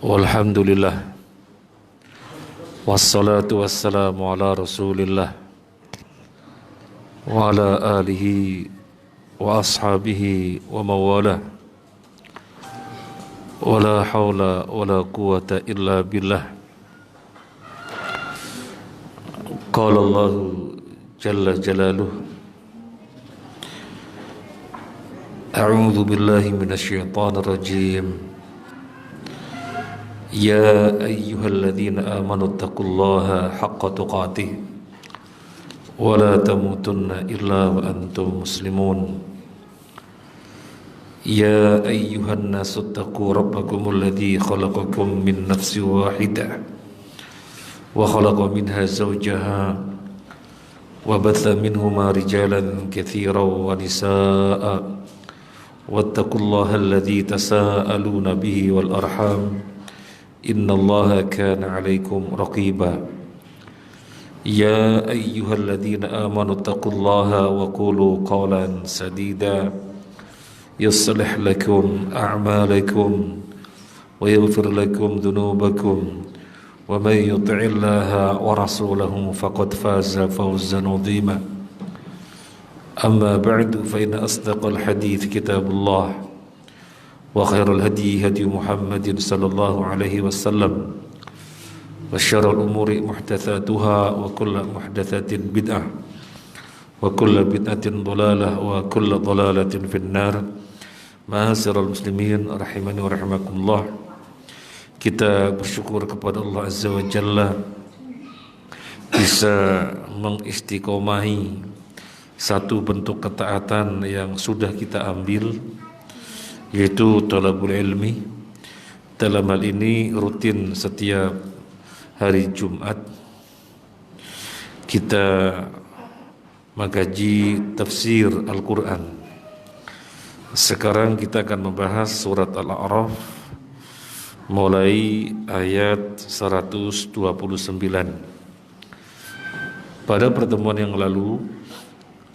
Walhamdulillah, wassalatu wassalamu ala rasulillah wa ala alihi wa ashabihi wa mawalah, wa la hawla wa la quwata illa billah. Qala Allah jalla jalaluh, a'udzu billahi minasy syaithanir rajim. Ya ayyuhalladzina amanu taqullaha haqqa tuqatih wa la tamutunna illa wa antum muslimun. Ya ayyuhan nasu taqu rabbakumul ladzi khalaqakum min nafsin wahidah wa khalaqa minha zawjaha wa batha minhuma rijalan katsiran wa nisaa'a wattaqullaha alladzi tasaaluna bihi wal arham innallaha kana 'alaikum raqiba. Ya ayyuhalladzina amanu taqullaha wa qulu qawlan sadida yuslih lakum a'malakum wa yaghfir lakum dhunubakum wa may yuti'illaha wa rasulahu faqad faza fawzan 'azima. Amma ba'du, fa inna asdaqal hadits kitabullah wa khairul hadi hadi Muhammadin sallallahu alaihi wasallam wa syarrul umuri muhdatsatuha wa kullu muhdatsatin bid'ah wa kullu bid'atin dhalalah wa kullu dhalalatin finnar. Ma'asyiral muslimin rahimani wa rahimakumullah, kita bersyukur kepada Allah Azza wa Jalla bisa mengistiqomahi satu bentuk ketaatan yang sudah kita ambil, yaitu talabul ilmi. Dalam hal ini rutin setiap hari Jumat kita mengkaji tafsir Al-Quran. Sekarang kita akan membahas surat Al-A'raf mulai ayat 129. Pada pertemuan yang lalu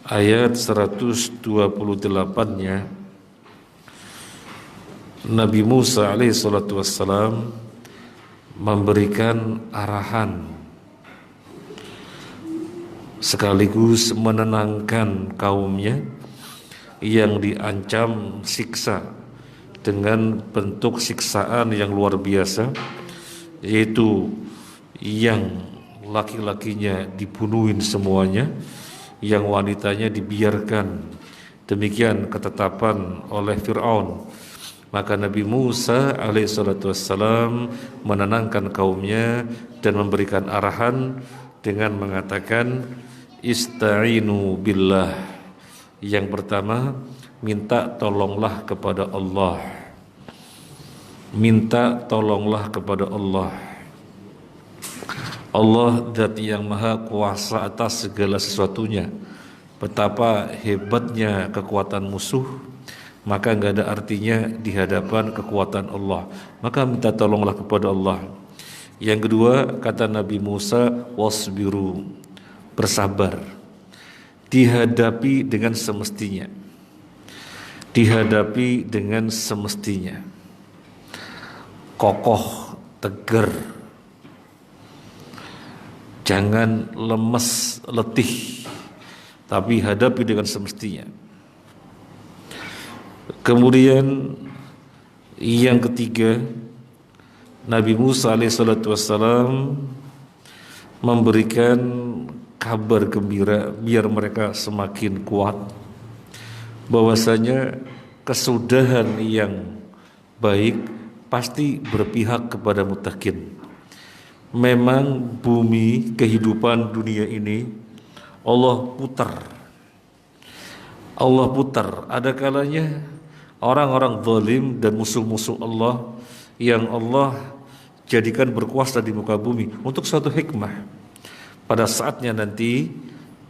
ayat 128-nya Nabi Musa alaihi salatu wassalam memberikan arahan sekaligus menenangkan kaumnya yang diancam siksa dengan bentuk siksaan yang luar biasa, yaitu yang laki-lakinya dibunuhin semuanya, yang wanitanya dibiarkan. Demikian ketetapan oleh Fir'aun. Maka Nabi Musa alaihissalatu wassalam menenangkan kaumnya dan memberikan arahan dengan mengatakan ista'inu billah. Yang pertama, minta tolonglah kepada Allah. Minta tolonglah kepada Allah. Allah zat yang maha kuasa atas segala sesuatunya. Betapa hebatnya kekuatan musuh, maka enggak ada artinya di hadapan kekuatan Allah. Maka minta tolonglah kepada Allah. Yang kedua, kata Nabi Musa, wasbiru, bersabar. Dihadapi dengan semestinya. Dihadapi dengan semestinya. Kokoh, tegar. Jangan lemes, letih, tapi hadapi dengan semestinya. Kemudian yang ketiga, Nabi Musa alaihissalatu wassalam memberikan kabar gembira biar mereka semakin kuat, bahwasanya kesudahan yang baik pasti berpihak kepada muttaqin. Memang bumi kehidupan dunia ini Allah putar. Ada kalanya orang-orang zalim dan musuh-musuh Allah yang Allah jadikan berkuasa di muka bumi untuk suatu hikmah. Pada saatnya nanti,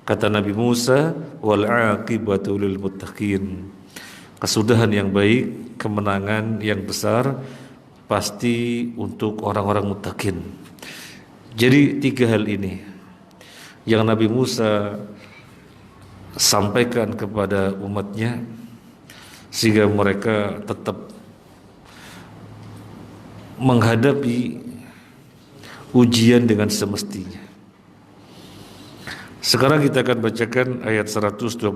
kata Nabi Musa, wal aqibatu lil muttaqin. Kesudahan yang baik, kemenangan yang besar pasti untuk orang-orang muttaqin. Jadi tiga hal ini yang Nabi Musa sampaikan kepada umatnya sehingga mereka tetap menghadapi ujian dengan semestinya. Sekarang kita akan bacakan ayat 129.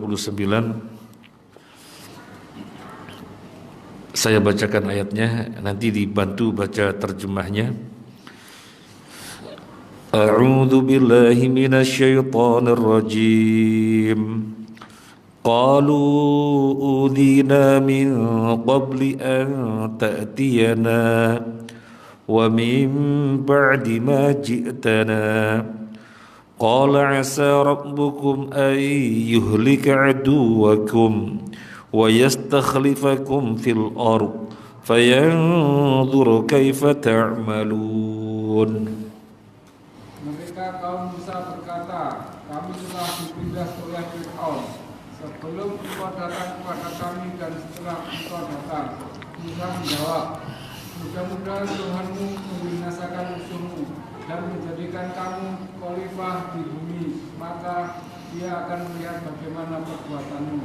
Saya bacakan ayatnya, nanti dibantu baca terjemahnya. A'udzu billahi minasyaitonir rajim. Qalu udhina min qabli an ta'tiyana wa min ba'di ma ji'tana. Qala 'asa rabbukum an yuhlika 'aduwakum wa yastakhlifakum fil ard fayanzur kaifa ta'malun. Mereka kaum Musa berkata, kami telah dipindah oleh Fir'aun. Sebelum engkau datang kepada kami dan setelah engkau datang. Musa menjawab, mudah-mudahan Tuhanmu membinasakan musuhmu dan menjadikan kamu khalifah di bumi, maka dia akan melihat bagaimana perbuatanmu.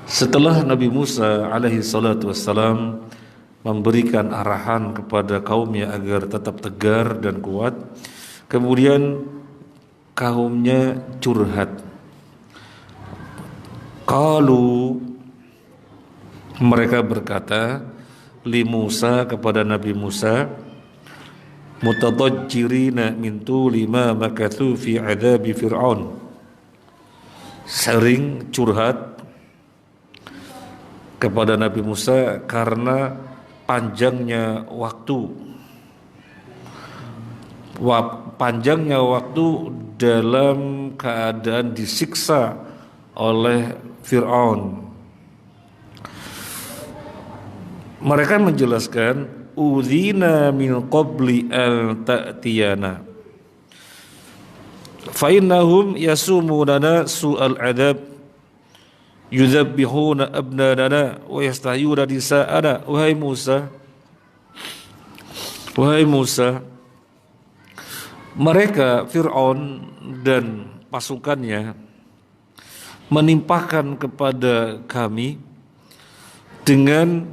Setelah Nabi Musa alaihi salatu wassalam memberikan arahan kepada kaumnya agar tetap tegar dan kuat, kemudian kaumnya curhat. Qalu, mereka berkata, li Musa, kepada Nabi Musa, mutadajjirina min tuli ma makathu fi adabi Fir'aun, sering curhat kepada Nabi Musa karena panjangnya waktu dalam keadaan disiksa oleh Fir'aun. Mereka menjelaskan, udhina min qabli an ta'tiyana fa innahum yasumunana su'al adab yudhabbihuna abnanana wa yastahyuna nisa'ana. Wahai Musa, mereka Fir'aun dan pasukannya menimpakan kepada kami dengan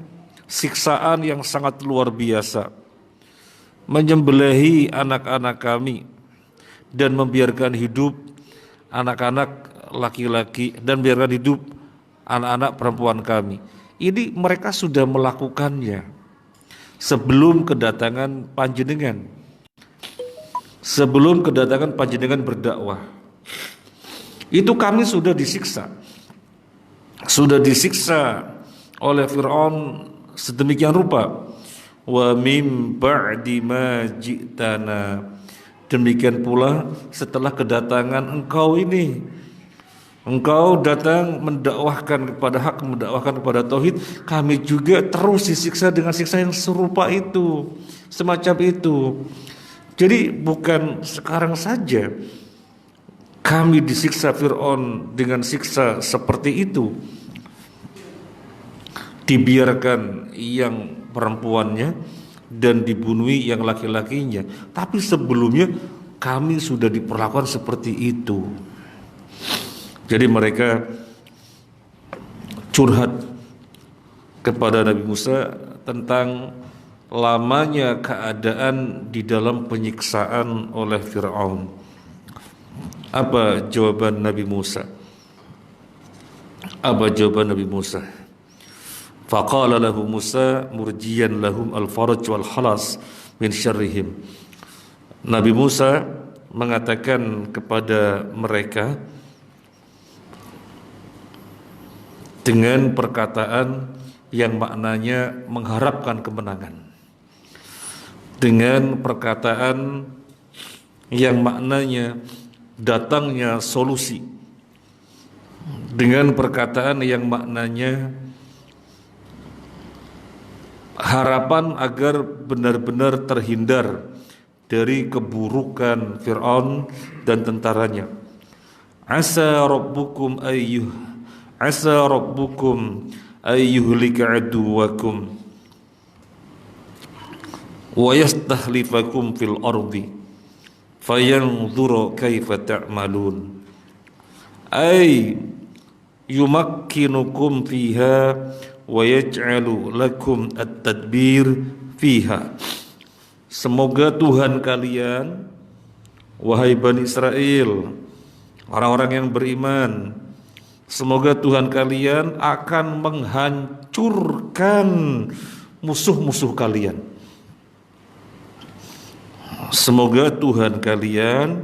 siksaan yang sangat luar biasa, menyembelihi anak-anak kami dan membiarkan hidup anak-anak laki-laki dan biarkan hidup anak-anak perempuan kami. Ini mereka sudah melakukannya sebelum kedatangan panjenengan, sebelum kedatangan panjenengan berdakwah. Itu kami sudah disiksa oleh Fir'aun sedemikian rupa. Wa mim ba'di ma ji'tana, demikian pula setelah kedatangan engkau ini. Engkau datang mendakwahkan kepada hak, mendakwahkan kepada tauhid, kami juga terus disiksa dengan siksa yang serupa itu, semacam itu. Jadi bukan sekarang saja kami disiksa Fir'aun dengan siksa seperti itu, dibiarkan yang perempuannya dan dibunuhi yang laki-lakinya, tapi sebelumnya kami sudah diperlakukan seperti itu. Jadi mereka curhat kepada Nabi Musa tentang lamanya keadaan di dalam penyiksaan oleh Fir'aun. Apa jawaban Nabi Musa? Faqala lahu Musa murjiyan lahum al-faraj wal khalas min syarrihim. Nabi Musa mengatakan kepada mereka dengan perkataan yang maknanya mengharapkan kemenangan, dengan perkataan yang maknanya datangnya solusi, dengan perkataan yang maknanya harapan agar benar-benar terhindar dari keburukan Fir'aun dan tentaranya. Asa rabbukum ayyuhlika aduwakum wa yastakhlifakum fil ardi fayanzura kaifa ta'malun. Ay yumakkinukum fiha wa yaj'alu lakum at-tadbir fiha. Semoga Tuhan kalian, wahai Bani Israel, orang-orang yang beriman, semoga Tuhan kalian akan menghancurkan musuh-musuh kalian. Semoga Tuhan kalian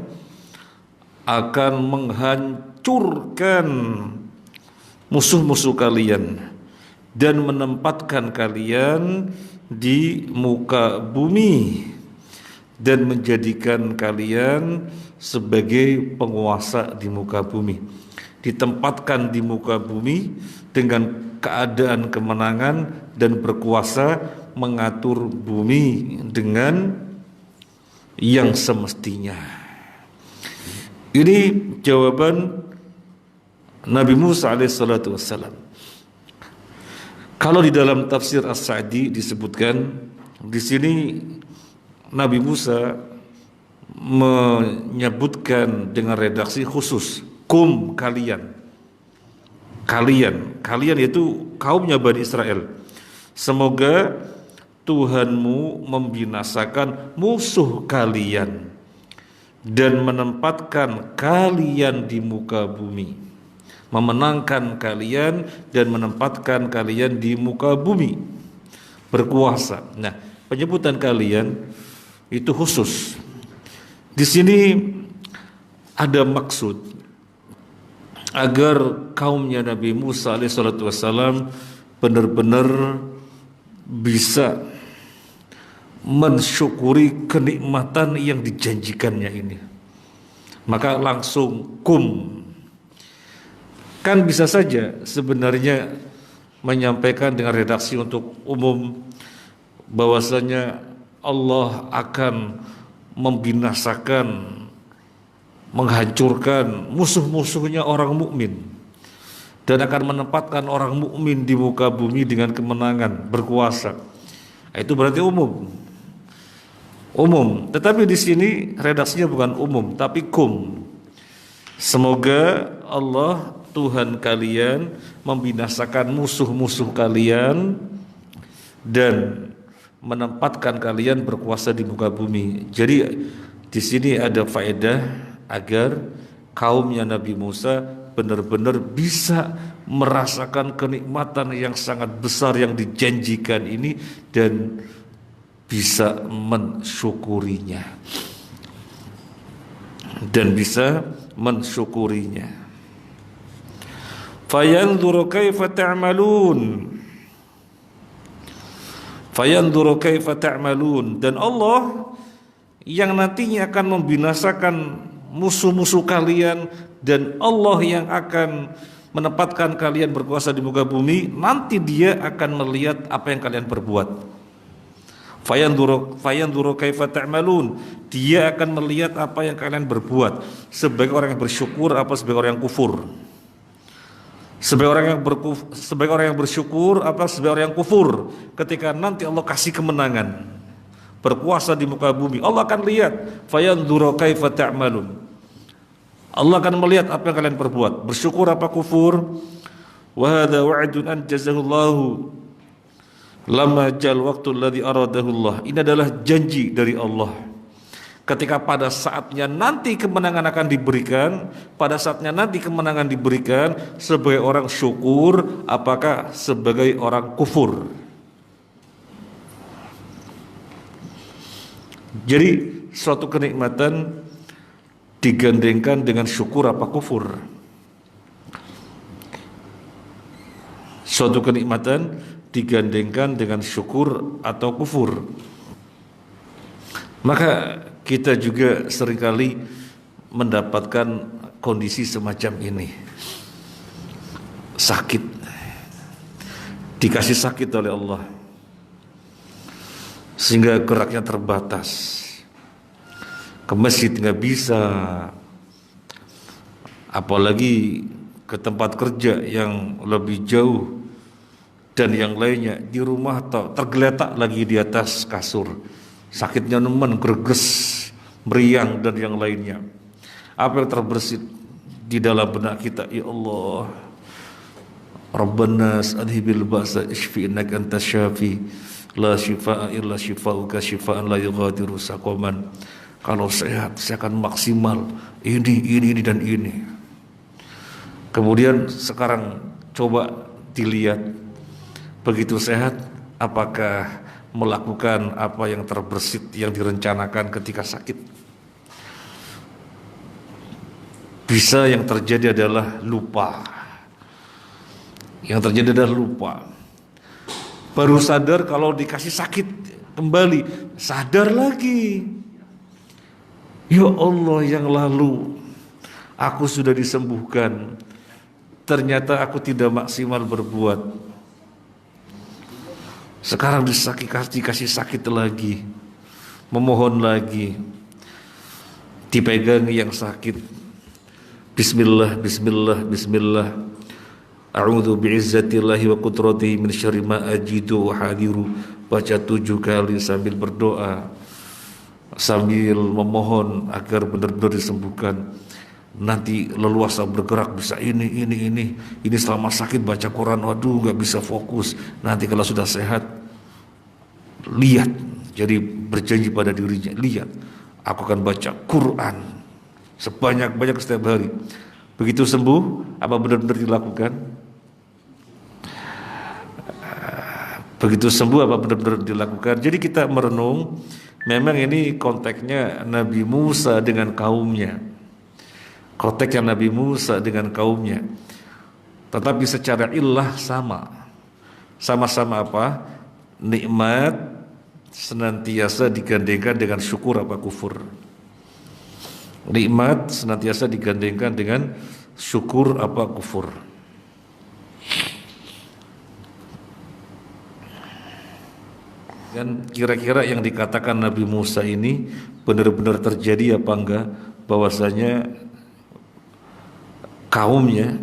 akan menghancurkan musuh-musuh kalian dan menempatkan kalian di muka bumi dan menjadikan kalian sebagai penguasa di muka bumi. Ditempatkan di muka bumi dengan keadaan kemenangan dan berkuasa mengatur bumi dengan yang semestinya. Ini jawaban Nabi Musa alaihissalatu wassalam. Kalau di dalam tafsir As-Sa'di disebutkan di sini Nabi Musa menyebutkan dengan redaksi khusus, kum kalian. Kalian itu kaumnya Bani Israel. Semoga Tuhanmu membinasakan musuh kalian dan menempatkan kalian di muka bumi, memenangkan kalian dan menempatkan kalian di muka bumi, berkuasa. Nah, penyebutan kalian itu khusus. Di sini ada maksud agar kaumnya Nabi Musa alaihissalatu wassalam benar-benar bisa mensyukuri kenikmatan yang dijanjikannya ini. Maka langsung kum. Kan bisa saja sebenarnya menyampaikan dengan redaksi untuk umum bahwasanya Allah akan membinasakan, menghancurkan musuh-musuhnya orang mukmin dan akan menempatkan orang mukmin di muka bumi dengan kemenangan, berkuasa. Itu berarti umum. Tetapi di sini redaksinya bukan umum, tapi kum. Semoga Allah Tuhan kalian membinasakan musuh-musuh kalian dan menempatkan kalian berkuasa di muka bumi. Jadi di sini ada faedah agar kaumnya Nabi Musa benar-benar bisa merasakan kenikmatan yang sangat besar yang dijanjikan ini dan bisa mensyukurinya. Fayanzuru kaifa ta'malun. Dan Allah yang nantinya akan membinasakan musuh-musuh kalian dan Allah yang akan menempatkan kalian berkuasa di muka bumi, nanti Dia akan melihat apa yang kalian perbuat. Fayanzuru kaifa ta'malun. Dia akan melihat apa yang kalian berbuat, sebagai orang yang bersyukur apa sebagai orang yang kufur. Sebagai orang yang bersyukur apa sebagai orang yang kufur. Ketika nanti Allah kasih kemenangan, berkuasa di muka bumi, Allah akan lihat fayanzuru kaifa ta'malun. Allah akan melihat apa yang kalian perbuat, bersyukur apa kufur. Wa hadza wa'dun anjazahu Allah lama jal waktu alladhi aradahu Allah. Ini adalah janji dari Allah. Ketika pada saatnya nanti kemenangan akan diberikan, sebagai orang syukur apakah sebagai orang kufur. Jadi suatu kenikmatan digandengkan dengan syukur apa kufur. Suatu kenikmatan digandengkan dengan syukur atau kufur. Maka kita juga seringkali mendapatkan kondisi semacam ini. Sakit, dikasih sakit oleh Allah sehingga geraknya terbatas, ke masjid nggak bisa, apalagi ke tempat kerja yang lebih jauh dan yang lainnya, di rumah tergeletak lagi di atas kasur, sakitnya nemen, greges, meriang dan yang lainnya. Apa yang terbersit di dalam benak kita? Ya Allah, Rabbana adhibil ba'sa ishfi innaka antas syafi La syifaa illa syifauka syifaan la yughadiru saqaman. Kalau sehat, saya akan maksimal ini dan ini. Kemudian sekarang coba dilihat, begitu sehat, apakah melakukan apa yang terbersit yang direncanakan ketika sakit? Bisa yang terjadi adalah lupa. Yang terjadi adalah lupa. Baru sadar kalau dikasih sakit, kembali sadar lagi. Ya Allah, yang lalu aku sudah disembuhkan, ternyata aku tidak maksimal berbuat. Sekarang dikasih sakit lagi, memohon lagi, dipegangi yang sakit. Bismillah, bismillah, bismillah. A'udzu bi'izzatillahi wa qudratihi min syarri ma ajidu wa hadiru. Baca 7 kali sambil berdoa, sambil memohon agar benar-benar disembuhkan. Nanti leluasa bergerak, bisa ini selama sakit baca Quran, waduh gak bisa fokus. Nanti kalau sudah sehat, lihat, jadi berjanji pada dirinya, lihat, aku akan baca Quran sebanyak-banyak setiap hari. Begitu sembuh, apa benar-benar dilakukan? Begitu sembuh, apa benar-benar dilakukan? Jadi kita merenung, memang ini konteksnya Nabi Musa dengan kaumnya. Konteksnya Nabi Musa dengan kaumnya. Tetapi secara illah sama. Sama-sama apa? Nikmat senantiasa digandengkan dengan syukur apa kufur. Nikmat senantiasa digandengkan dengan syukur apa kufur. Dan kira-kira yang dikatakan Nabi Musa ini benar-benar terjadi apa enggak? Bahwasanya kaumnya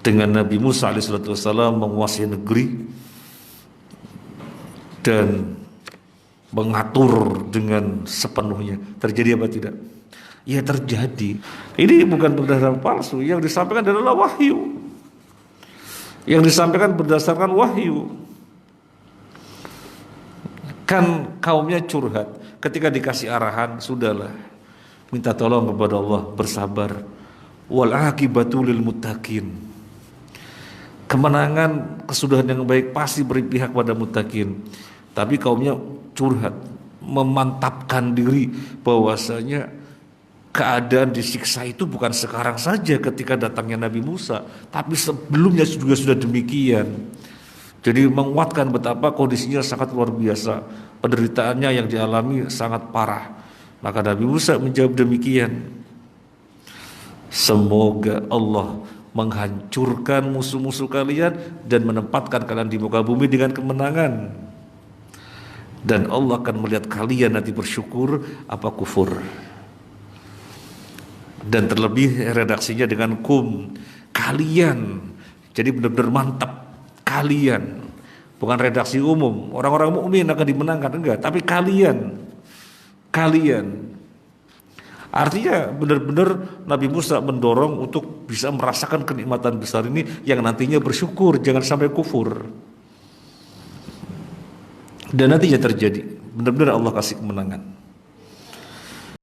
dengan Nabi Musa alaihissalam menguasai negeri dan mengatur dengan sepenuhnya. Terjadi apa tidak? Ya terjadi. Ini bukan berdasarkan palsu. Yang disampaikan adalah wahyu. Yang disampaikan berdasarkan wahyu. Kan kaumnya curhat, ketika dikasih arahan, sudahlah, minta tolong kepada Allah, bersabar. Wal aqibatu lil muttaqin. Kemenangan, kesudahan yang baik pasti berpihak pada muttaqin. Tapi kaumnya curhat, memantapkan diri bahwasanya keadaan disiksa itu bukan sekarang saja ketika datangnya Nabi Musa, tapi sebelumnya juga sudah demikian. Jadi menguatkan betapa kondisinya sangat luar biasa, penderitaannya yang dialami sangat parah. Maka Nabi Musa menjawab demikian. Semoga Allah menghancurkan musuh-musuh kalian dan menempatkan kalian di muka bumi dengan kemenangan. Dan Allah akan melihat kalian nanti bersyukur apa kufur. Dan terlebih redaksinya dengan kum, kalian. Jadi benar-benar mantap. Kalian, bukan redaksi umum. Orang-orang mukmin akan dimenangkan, enggak. Tapi kalian. Artinya benar-benar Nabi Musa mendorong untuk bisa merasakan kenikmatan besar ini yang nantinya bersyukur, jangan sampai kufur. Dan nantinya terjadi. Benar-benar Allah kasih kemenangan.